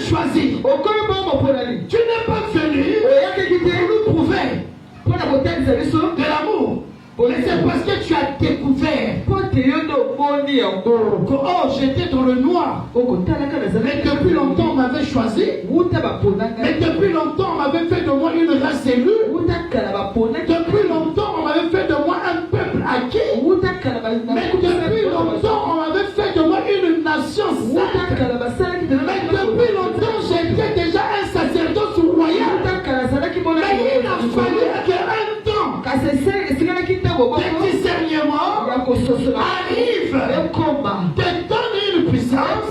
choisi. Tu n'es pas venu pour nous prouver de l'amour. Mais c'est parce que tu as découvert que oh, j'étais dans le noir. Mais depuis longtemps on m'avait choisi. Mais depuis longtemps on m'avait fait de moi une race élue. Depuis longtemps on m'avait fait de moi un peuple acquis. Mais depuis longtemps on m'avait fait de moi une nation sainte. Mais depuis longtemps j'étais déjà un sacerdoce royal. Mais il a fallu qu'un temps de discernement arrive, te donne une puissance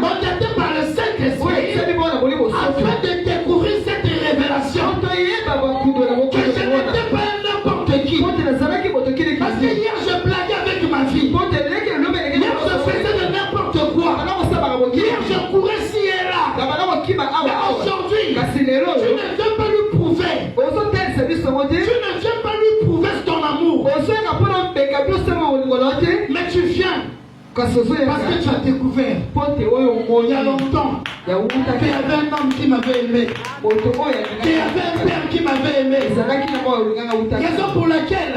mandatée par le Saint-Esprit afin de découvrir cette révélation que je n'étais pas n'importe qui. Parce que hier je blaguais avec ma fille. Hier je faisais de n'importe quoi. Hier je courais ci et là. Mais aujourd'hui, tu ne viens pas lui prouver. Tu ne viens pas lui prouver ton amour. Mais tu viens parce que tu as découvert il y a longtemps qu'il y avait un homme qui m'avait aimé, qu'il y avait un père qui m'avait aimé. Raison pour laquelle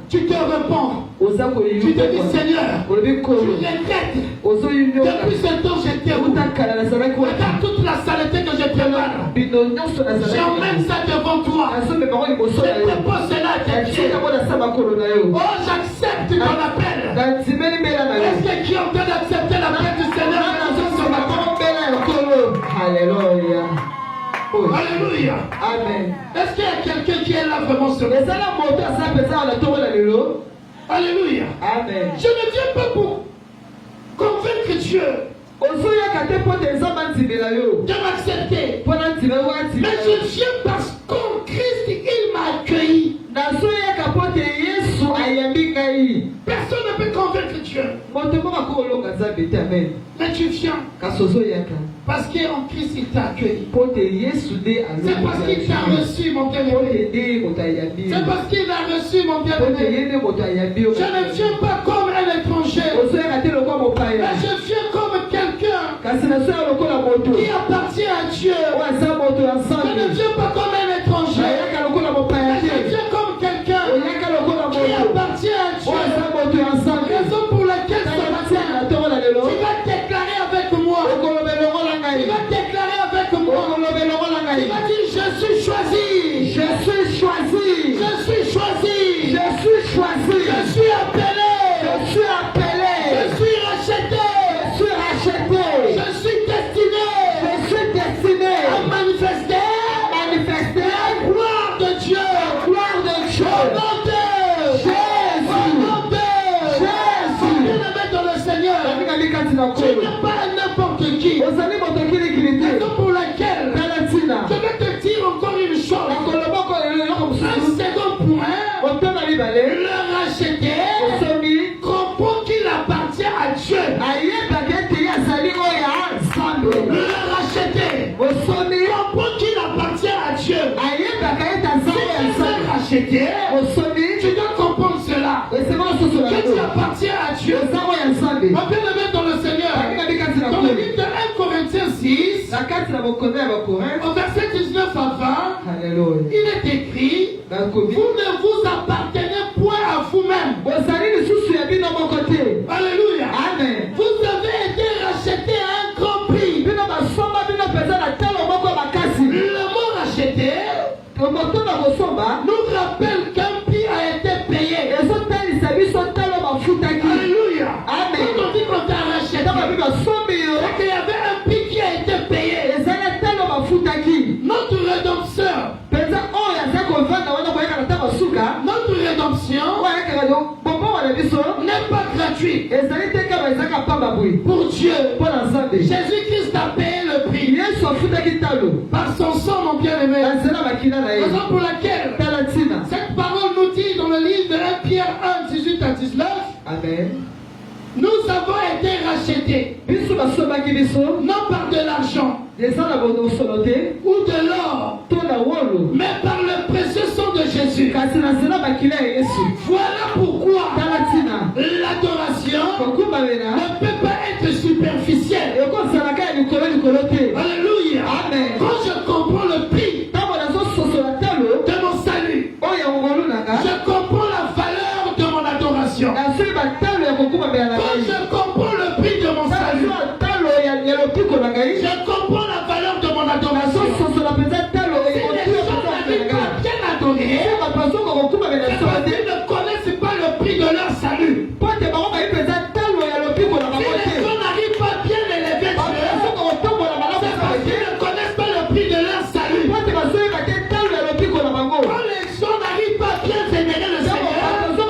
tu te réponds. Tu te dis Seigneur, tu regrettes. Depuis ce temps j'étais où? Regarde toute la saleté que je prépare. J'emmène ça devant toi. Je dépose cela à tes pieds. Oh, j'accepte ton appel. Est-ce que qui ont d'accepter l'appel du Seigneur? Alléluia. Alléluia. Amen. Est-ce qu'il y a quelqu'un qui est là vraiment sur le Alléluia. Amen. Je ne viens pas pour convaincre Dieu de m'accepter. Mais je viens parce qu'en Christ, il m'a accueilli. Personne ne peut convaincre Dieu. Mais tu viens parce qu'en Christ, il t'a accueilli. C'est parce qu'il t'a reçu, mon bien-aimé. C'est parce qu'il a reçu, mon bien-aimé. Je ne viens pas comme un étranger. Mais je viens comme quelqu'un qui appartient à Dieu. Je ne viens pas comme un étranger. Mais je viens comme quelqu'un qui appartient à Dieu. Raison pour laquelle ce matin, tu vas déclarer avec moi. Tu vas déclarer avec moi. Tu vas dire je suis choisi. Je suis choisi. Je suis choisi. Je suis choisi. Je suis appelé. Je suis appelé. Je suis racheté. Je suis racheté. Je suis destiné. Je suis destiné à manifester la gloire de Dieu. La gloire de Dieu. Au nom de Jésus. Au nom de Jésus. Bien-aimé dans le Seigneur. Tu n'es pas n'importe qui. Raison pour laquelle je vais te dire encore une chose. Un second point. Le racheter comprend qu'il appartient à Dieu. Le racheter comprend qu'il appartient à Dieu. Si tu es racheté, tu dois comprendre cela. Que tu appartiens à Dieu. Mon bien-aimé dans le Seigneur. Dans le livre de 1 Corinthiens 6, au verset 19 à 20, il est écrit, vous ne vous appartenez point à vous-même. Alléluia. Amen. Vous avez été racheté à un grand prix. Le mot racheté nous rappelle qu'un prix a été payé. Alléluia. Amen. Quand on dit qu'on t'a racheté, c'est qu'il y avait un prix qui a été payé. Notre rédemption, n'est pas gratuite. Pour Dieu, Jésus-Christ a payé le prix par son sang, mon bien-aimé. Raison pour laquelle cette parole nous dit dans le livre de 1 Pierre 1, 18 à 19, Amen. nous avons été rachetés, non par de l'argent ou de l'or, mais par le précieux sang de Jésus. Voilà pourquoi l'adoration ne peut pas être superficielle. Alléluia. Amen. Quand je comprends le prix de mon salut, je comprends la valeur de mon adoration. Quand je comprends le prix de mon salut, je comprends la valeur de mon adoration. Si les gens n'arrivent pas à bien adorer, c'est parce qu'ils ne connaissent pas le prix de leur salut. Si les gens n'arrivent pas à bien élever Dieu, c'est parce qu'ils ne connaissent pas le prix de leur salut. Quand les gens n'arrivent pas à bien vénérer le Seigneur, c'est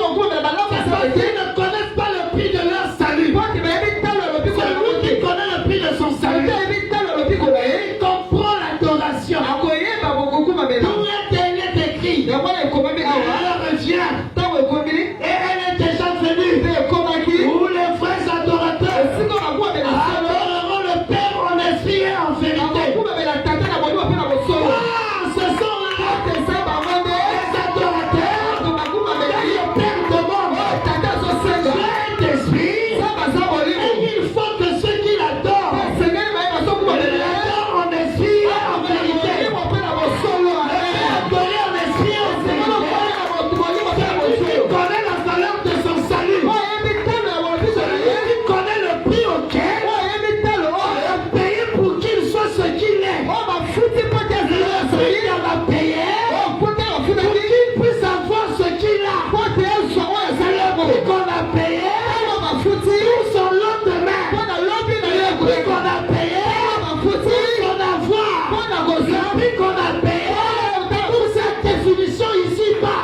parce qu'ils ne connaissent pas le prix de leur salut. Celui qui connaît le prix de son salut, il comprend l'adoration. Tout est écrit. Alors revient. Et elle est déjà venue. Où les vrais adorateurs adoreront le Père en esprit et en vérité. Ce sont là les adorateurs que le Père demande. Saint-Esprit. Et il faut que ceux qui l'adorent l'adorent en esprit et en vérité. Adorer en esprit et en vérité. Celui qui connaît la valeur de son salut. Celui qui connaît le prix auquel on a payé pour qu'il soit ce qu'il est. Le prix qu'on a payé pour qu'il puisse avoir ce qu'il a. C'est le prix qu'on a payé pour son lendemain. Le prix qu'on a payé pour son avoir. Le prix qu'on a payé pour cette définition ici-bas.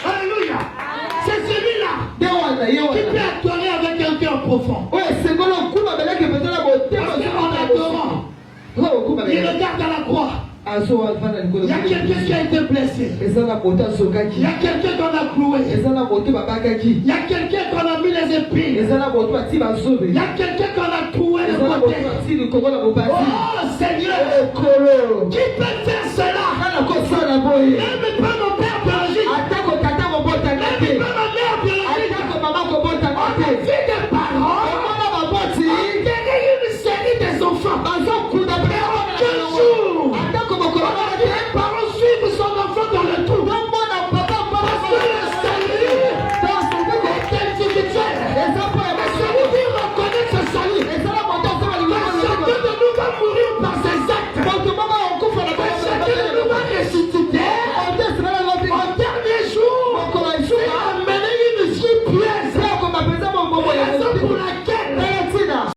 Alléluia. C'est celui-là qui peut adorer avec un cœur profond. Parce qu'en adorant, il regarde à la croix. Il y a quelqu'un qui a été blessé. Il y a quelqu'un qu'on a cloué. Il y a quelqu'un qu'on a mis les épines. Il y a quelqu'un qu'on a troué le côté. Oh Seigneur, qui peut faire cela? Même